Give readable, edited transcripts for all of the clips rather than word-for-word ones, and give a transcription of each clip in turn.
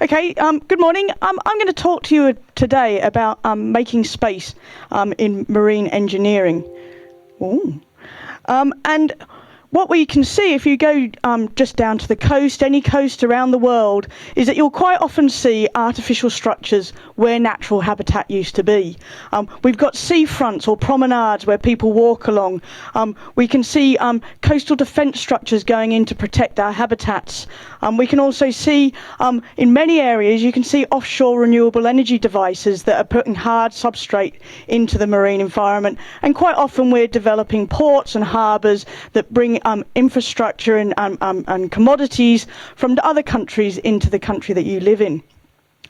Okay, good morning. I'm going to talk to you today about making space in marine engineering. Ooh. And what we can see if you go just down to the coast, any coast around the world, is that you'll quite often see artificial structures where natural habitat used to be. We've got seafronts or promenades where people walk along. We can see coastal defence structures going in to protect our habitats. We can also see, in many areas, you can see offshore renewable energy devices that are putting hard substrate into the marine environment. And quite often we're developing ports and harbours that bring infrastructure and commodities from other countries into the country that you live in.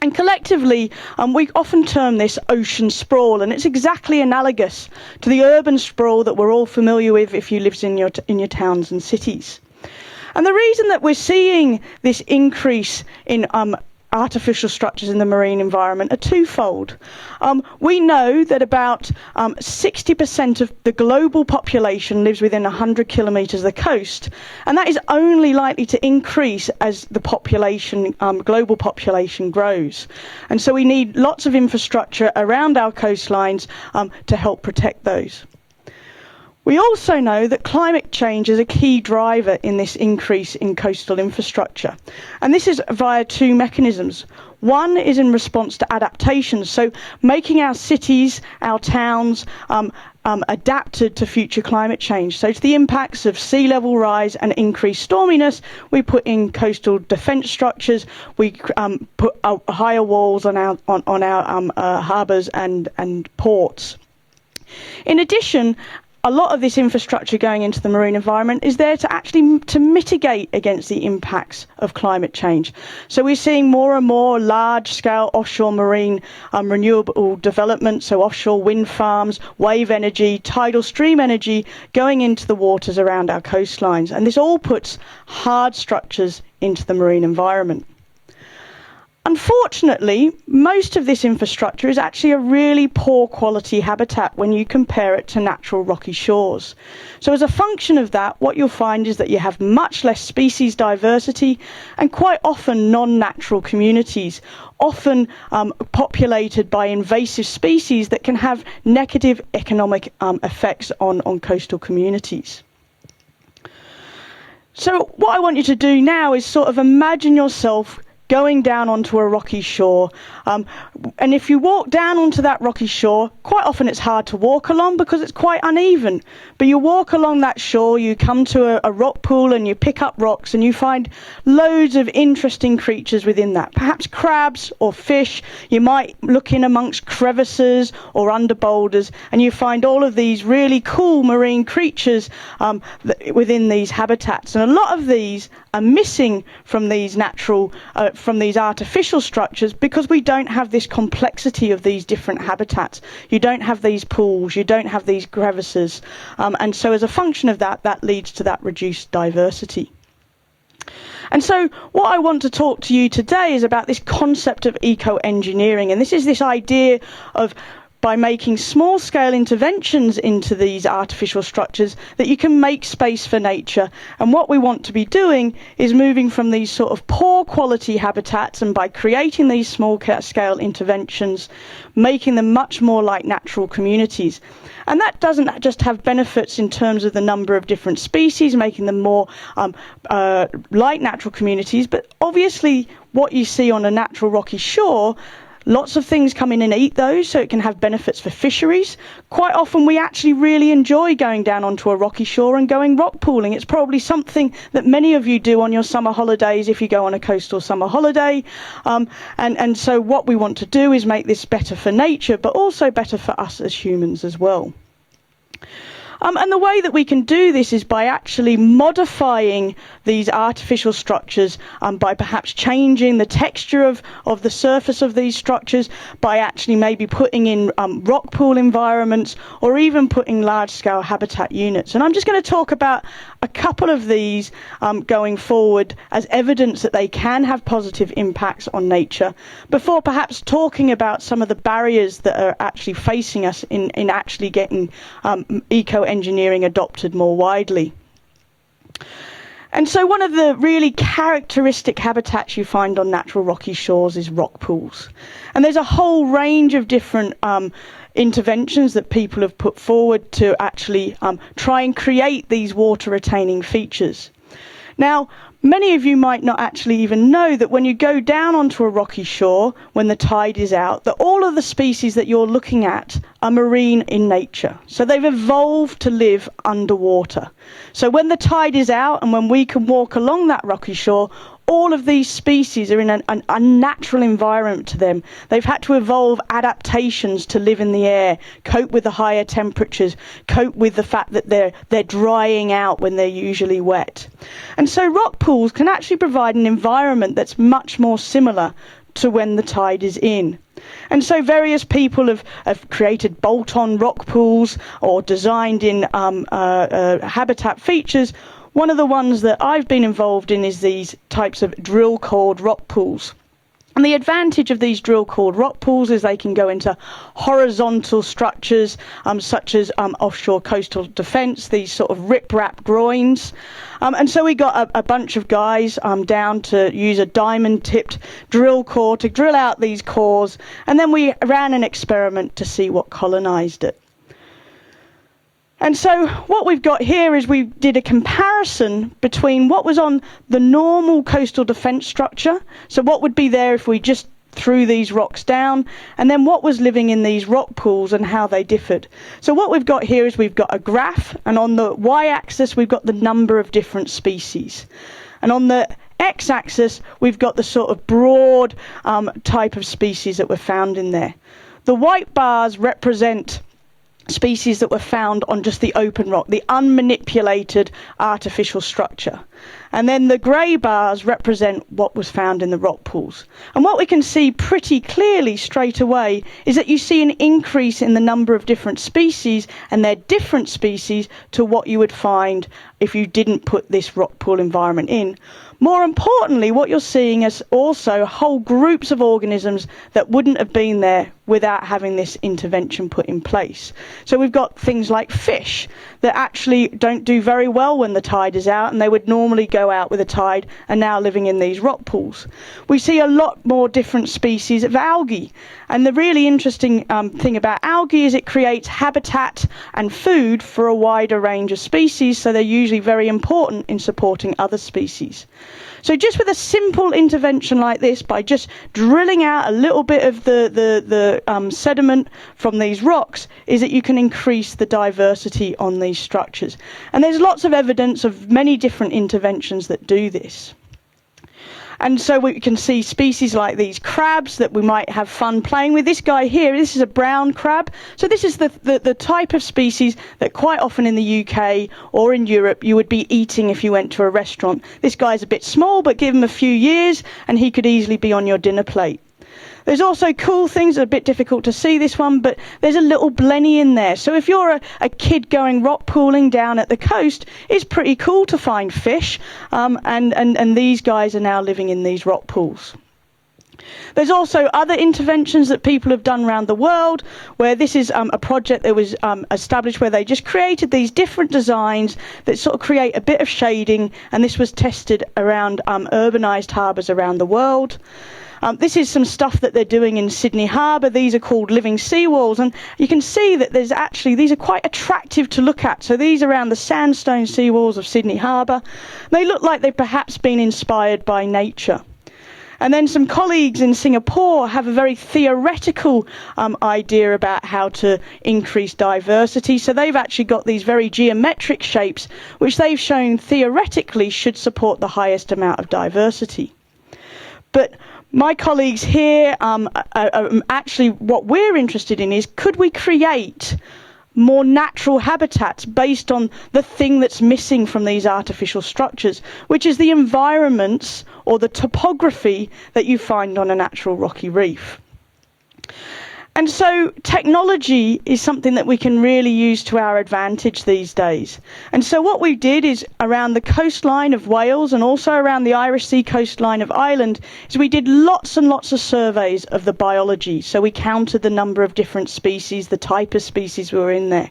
And collectively, we often term this ocean sprawl, and it's exactly analogous to the urban sprawl that we're all familiar with if you live in your towns and cities. And the reason that we're seeing this increase in artificial structures in the marine environment are twofold. We know that about 60% of the global population lives within 100 kilometres of the coast, and that is only likely to increase as the population, global population grows. And so we need lots of infrastructure around our coastlines to help protect those. We also know that climate change is a key driver in this increase in coastal infrastructure. And this is via two mechanisms. One is in response to adaptation, so making our cities, our towns, adapted to future climate change. So to the impacts of sea level rise and increased storminess, we put in coastal defence structures, we put higher walls on our harbours and ports. In addition, a lot of this infrastructure going into the marine environment is there to mitigate against the impacts of climate change. So we're seeing more and more large-scale offshore marine renewable development, so offshore wind farms, wave energy, tidal stream energy going into the waters around our coastlines. And this all puts hard structures into the marine environment. Unfortunately, most of this infrastructure is actually a really poor quality habitat when you compare it to natural rocky shores. So as a function of that, what you'll find is that you have much less species diversity and quite often non-natural communities, often populated by invasive species that can have negative economic effects on coastal communities. So what I want you to do now is sort of imagine yourself going down onto a rocky shore. And if you walk down onto that rocky shore, quite often it's hard to walk along because it's quite uneven. But you walk along that shore, you come to a rock pool and you pick up rocks and you find loads of interesting creatures within that. Perhaps crabs or fish. You might look in amongst crevices or under boulders and you find all of these really cool marine creatures within these habitats. And a lot of these are missing from these from these artificial structures because we don't have this complexity of these different habitats. You don't have these pools, you don't have these crevices. And so as a function of that, that leads to that reduced diversity. And so what I want to talk to you today is about this concept of eco-engineering. And this is this idea of by making small-scale interventions into these artificial structures that you can make space for nature. And what we want to be doing is moving from these sort of poor quality habitats and by creating these small-scale interventions, making them much more like natural communities. And that doesn't just have benefits in terms of the number of different species, making them more like natural communities, but obviously what you see on a natural rocky shore, lots of things come in and eat those, so it can have benefits for fisheries. Quite often we actually really enjoy going down onto a rocky shore and going rock pooling. It's probably something that many of you do on your summer holidays if you go on a coastal summer holiday. And so what we want to do is make this better for nature, but also better for us as humans as well. And the way that we can do this is by actually modifying these artificial structures, by perhaps changing the texture of the surface of these structures, by actually maybe putting in rock pool environments, or even putting large-scale habitat units. And I'm just going to talk about a couple of these going forward as evidence that they can have positive impacts on nature, before perhaps talking about some of the barriers that are actually facing us in actually getting eco-engineering adopted more widely. And so one of the really characteristic habitats you find on natural rocky shores is rock pools. And there's a whole range of different interventions that people have put forward to actually try and create these water-retaining features. Now, many of you might not actually even know that when you go down onto a rocky shore, when the tide is out, that all of the species that you're looking at are marine in nature. So they've evolved to live underwater. So when the tide is out and when we can walk along that rocky shore, all of these species are in an unnatural environment to them. They've had to evolve adaptations to live in the air, cope with the higher temperatures, cope with the fact that they're drying out when they're usually wet. And so rock pools can actually provide an environment that's much more similar to when the tide is in. And so various people have created bolt-on rock pools or designed in habitat features. One of the ones that I've been involved in is these types of drill-cored rock pools. And the advantage of these drill-cored rock pools is they can go into horizontal structures, such as offshore coastal defence, these sort of rip-rap groins. And so we got a bunch of guys down to use a diamond-tipped drill core to drill out these cores, and then we ran an experiment to see what colonised it. And so what we've got here is we did a comparison between what was on the normal coastal defence structure, so what would be there if we just threw these rocks down, and then what was living in these rock pools and how they differed. So what we've got here is we've got a graph, and on the y-axis we've got the number of different species. And on the x-axis we've got the sort of broad type of species that were found in there. The white bars represent species that were found on just the open rock, the unmanipulated artificial structure. And then the grey bars represent what was found in the rock pools. And what we can see pretty clearly straight away is that you see an increase in the number of different species, and they're different species to what you would find if you didn't put this rock pool environment in. More importantly, what you're seeing is also whole groups of organisms that wouldn't have been there without having this intervention put in place. So we've got things like fish that actually don't do very well when the tide is out, and they would normally go out with a tide, and now living in these rock pools. We see a lot more different species of algae, and the really interesting thing about algae is it creates habitat and food for a wider range of species, so they're usually very important in supporting other species. So just with a simple intervention like this, by just drilling out a little bit of the sediment from these rocks, is that you can increase the diversity on these structures. And there's lots of evidence of many different interventions that do this. And so we can see species like these crabs that we might have fun playing with. This guy here, this is a brown crab. So this is the type of species that quite often in the UK or in Europe you would be eating if you went to a restaurant. This guy's a bit small, but give him a few years and he could easily be on your dinner plate. There's also cool things, a bit difficult to see this one, but there's a little blenny in there. So if you're a kid going rock pooling down at the coast, it's pretty cool to find fish, and these guys are now living in these rock pools. There's also other interventions that people have done around the world, where this is a project that was established where they just created these different designs that sort of create a bit of shading, and this was tested around urbanised harbours around the world. This is some stuff that they're doing in Sydney Harbour. These are called living seawalls, and you can see that these are quite attractive to look at. So these are around the sandstone seawalls of Sydney Harbour. They look like they've perhaps been inspired by nature. And then some colleagues in Singapore have a very theoretical idea about how to increase diversity. So they've actually got these very geometric shapes, which they've shown theoretically should support the highest amount of diversity. But my colleagues here, actually what we're interested in is, could we create more natural habitats based on the thing that's missing from these artificial structures, which is the environments or the topography that you find on a natural rocky reef. And so technology is something that we can really use to our advantage these days. And so what we did is, around the coastline of Wales and also around the Irish Sea coastline of Ireland, is we did lots and lots of surveys of the biology. So we counted the number of different species, the type of species were in there.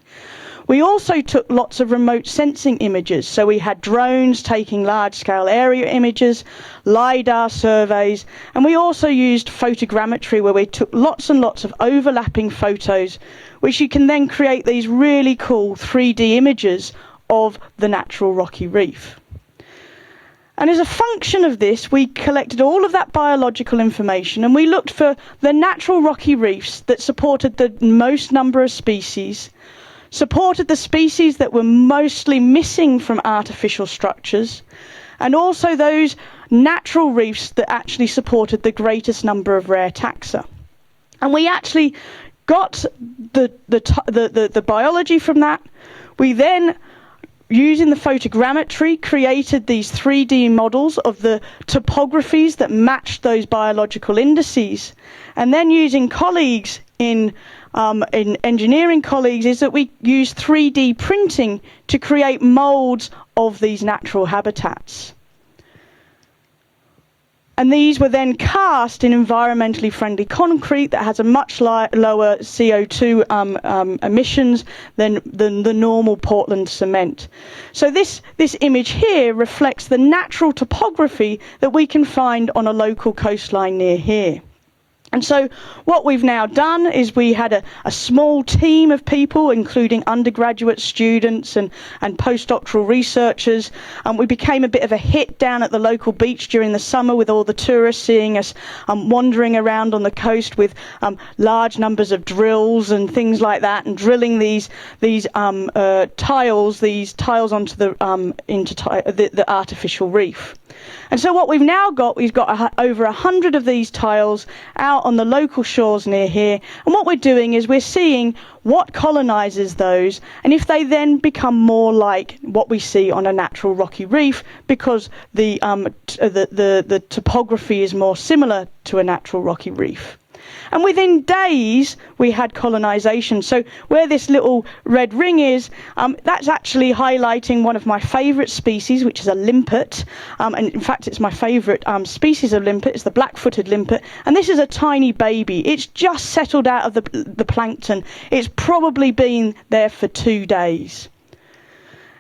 We also took lots of remote sensing images. So we had drones taking large-scale area images, LiDAR surveys, and we also used photogrammetry, where we took lots and lots of overlapping photos, which you can then create these really cool 3D images of the natural rocky reef. And as a function of this, we collected all of that biological information, and we looked for the natural rocky reefs that supported the most number of species, supported the species that were mostly missing from artificial structures, and also those natural reefs that actually supported the greatest number of rare taxa. And we actually got the biology from that. We then, using the photogrammetry, created these 3D models of the topographies that matched those biological indices. And then using colleagues in engineering colleagues, is that we use 3D printing to create molds of these natural habitats. And these were then cast in environmentally friendly concrete that has a much lower CO2 emissions than the normal Portland cement. So this image here reflects the natural topography that we can find on a local coastline near here. And so what we've now done is we had a small team of people, including undergraduate students and postdoctoral researchers. We became a bit of a hit down at the local beach during the summer, with all the tourists seeing us wandering around on the coast with large numbers of drills and things like that, and drilling these tiles onto the artificial reef. And so what we've now got, we've got over 100 of these tiles out on the local shores near here. And what we're doing is we're seeing what colonizes those, and if they then become more like what we see on a natural rocky reef, because the topography is more similar to a natural rocky reef. And within days, we had colonization. So where this little red ring is, that's actually highlighting one of my favorite species, which is a limpet. And in fact, it's my favorite species of limpet. It's the black-footed limpet. And this is a tiny baby. It's just settled out of the plankton. It's probably been there for 2 days.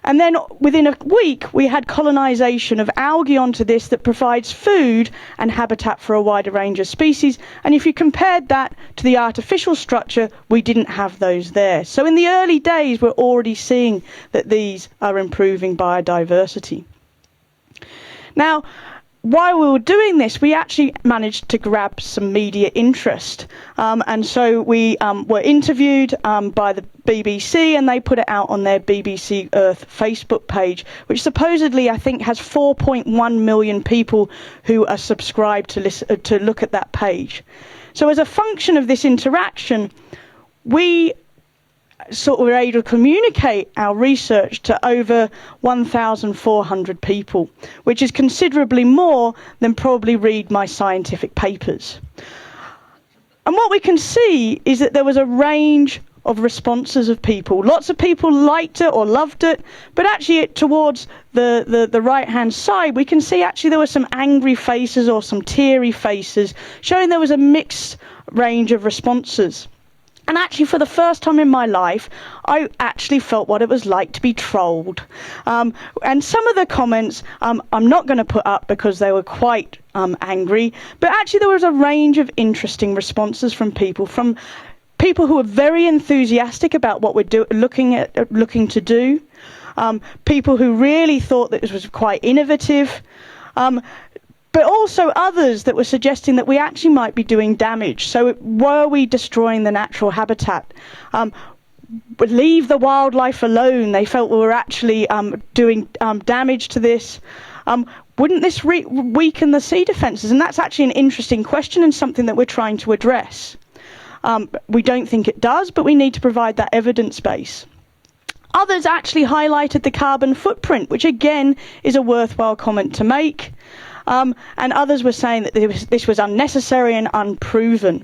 And then within a week, we had colonization of algae onto this that provides food and habitat for a wider range of species. And if you compared that to the artificial structure, we didn't have those there. So in the early days, we're already seeing that these are improving biodiversity. Now, while we were doing this, we actually managed to grab some media interest. And so we were interviewed by the BBC, and they put it out on their BBC Earth Facebook page, which supposedly, I think, has 4.1 million people who are subscribed to look at that page. So as a function of this interaction, we sort of were able to communicate our research to over 1,400 people, which is considerably more than probably read my scientific papers. And what we can see is that there was a range of responses of people. Lots of people liked it or loved it, but actually towards the right-hand side, we can see actually there were some angry faces or some teary faces, showing there was a mixed range of responses. And actually, for the first time in my life, I actually felt what it was like to be trolled. And some of the comments I'm not going to put up because they were quite angry, but actually there was a range of interesting responses from people who were very enthusiastic about what we're looking to do, people who really thought that this was quite innovative, but also others that were suggesting that we actually might be doing damage. So were we destroying the natural habitat? Leave the wildlife alone. They felt we were actually doing damage to this. Wouldn't this weaken the sea defences? And that's actually an interesting question and something that we're trying to address. We don't think it does, but we need to provide that evidence base. Others actually highlighted the carbon footprint, which again is a worthwhile comment to make. And others were saying that this was unnecessary and unproven.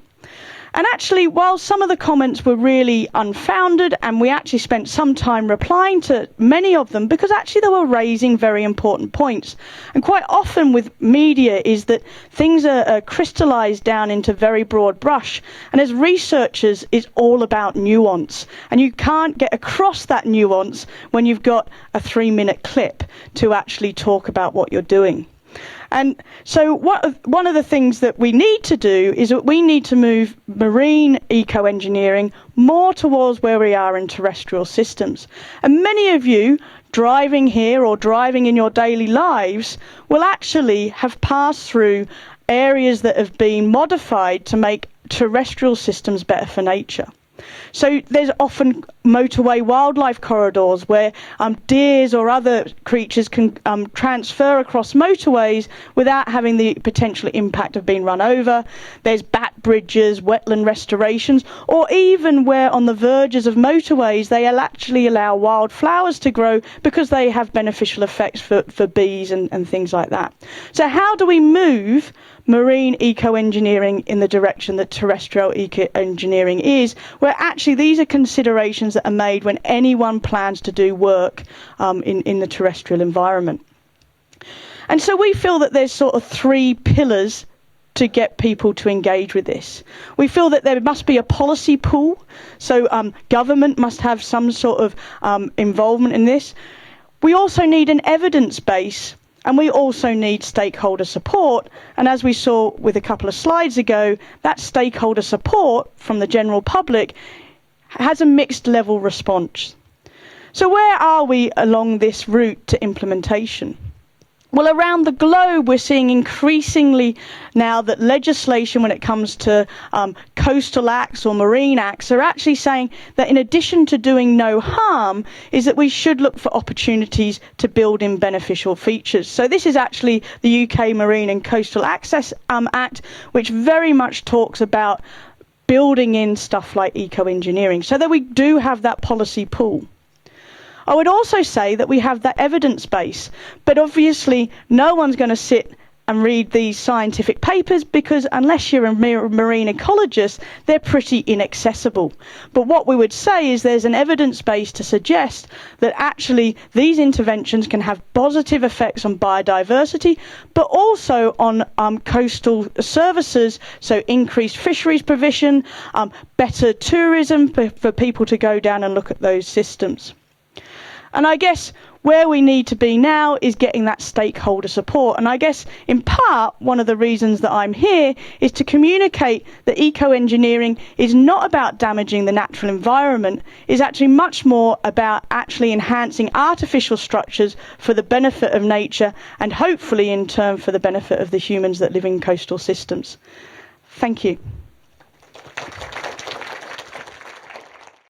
And actually, while some of the comments were really unfounded, and we actually spent some time replying to many of them, because actually they were raising very important points. And quite often with media is that things are crystallized down into very broad brush. And as researchers, it's all about nuance. And you can't get across that nuance when you've got a 3-minute clip to actually talk about what you're doing. And so one of the things that we need to do is that we need to move marine eco-engineering more towards where we are in terrestrial systems. And many of you driving here or driving in your daily lives will actually have passed through areas that have been modified to make terrestrial systems better for nature. So there's often motorway wildlife corridors where deers or other creatures can transfer across motorways without having the potential impact of being run over. There's bat bridges, wetland restorations, or even where on the verges of motorways they actually allow wildflowers to grow because they have beneficial effects for bees and things like that. So how do we move marine eco-engineering in the direction that terrestrial eco-engineering is, where actually these are considerations that are made when anyone plans to do work in the terrestrial environment. And so we feel that there's sort of 3 pillars to get people to engage with this. We feel that there must be a policy pool, so government must have some sort of involvement in this. We also need an evidence base. And we also need stakeholder support. And as we saw with a couple of slides ago, that stakeholder support from the general public has a mixed level response. So where are we along this route to implementation? Well, around the globe, we're seeing increasingly now that legislation when it comes to coastal acts or marine acts are actually saying that in addition to doing no harm, is that we should look for opportunities to build in beneficial features. So this is actually the UK Marine and Coastal Access Act, which very much talks about building in stuff like eco-engineering, so that we do have that policy pool. I would also say that we have that evidence base, but obviously no one's going to sit and read these scientific papers because unless you're a marine ecologist, they're pretty inaccessible. But what we would say is there's an evidence base to suggest that actually these interventions can have positive effects on biodiversity, but also on coastal services, so increased fisheries provision, better tourism for people to go down and look at those systems. And I guess where we need to be now is getting that stakeholder support. And I guess in part, one of the reasons that I'm here is to communicate that eco-engineering is not about damaging the natural environment, is actually much more about actually enhancing artificial structures for the benefit of nature and hopefully in turn for the benefit of the humans that live in coastal systems. Thank you.